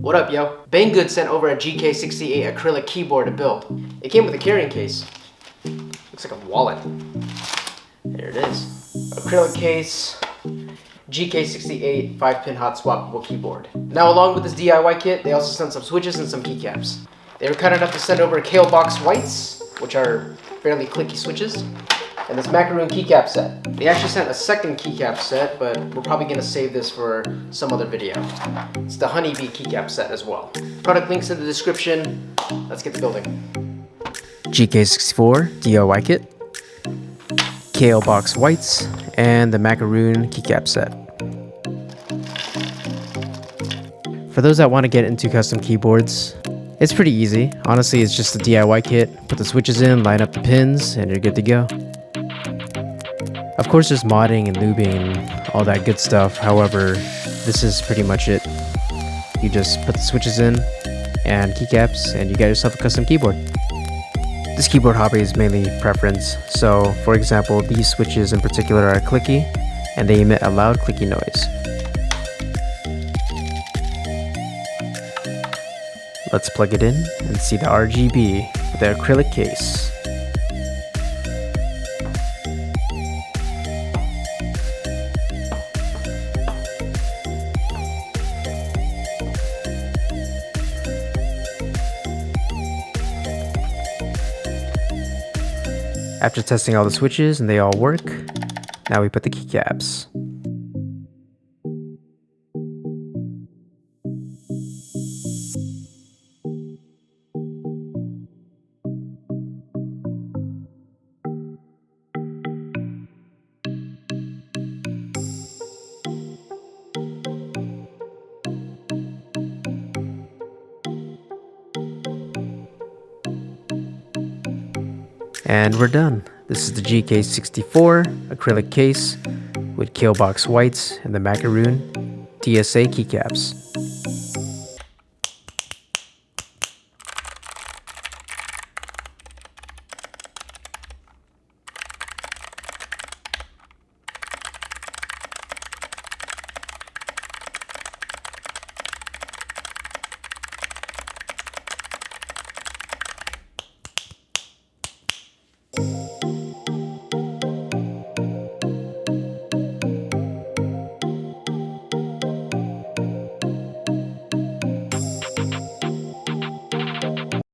What up, yo? BangGood sent over a GK68 acrylic keyboard to build. It came with a carrying case. Looks like a wallet. There it is. Acrylic case, GK68 5-pin hot swappable keyboard. Now, along with this DIY kit, they also sent some switches and some keycaps. They were kind enough to send over Kailh box whites, which are fairly clicky switches, and this Macaroon keycap set. They actually sent a second keycap set, but we're probably going to save this for some other video. It's the honeybee keycap set as well. Product links in the description. Let's get to building. GK64 DIY kit, Kailh box whites, and the Macaroon keycap set. For those that want to get into custom keyboards, it's pretty easy. Honestly, it's just a DIY kit. Put the switches in, line up the pins, and you're good to go. Of course, there's modding and lubing, all that good stuff. However, this is pretty much it. You just put the switches in and keycaps, and you got yourself a custom keyboard. This keyboard hobby is mainly preference. So, for example, these switches in particular are clicky, and they emit a loud clicky noise. Let's plug it in and see the RGB with the acrylic case. After testing all the switches and they all work, now we put the keycaps. And we're done. This is the GK64 acrylic case with Kailh box whites and the Macaroon DSA keycaps.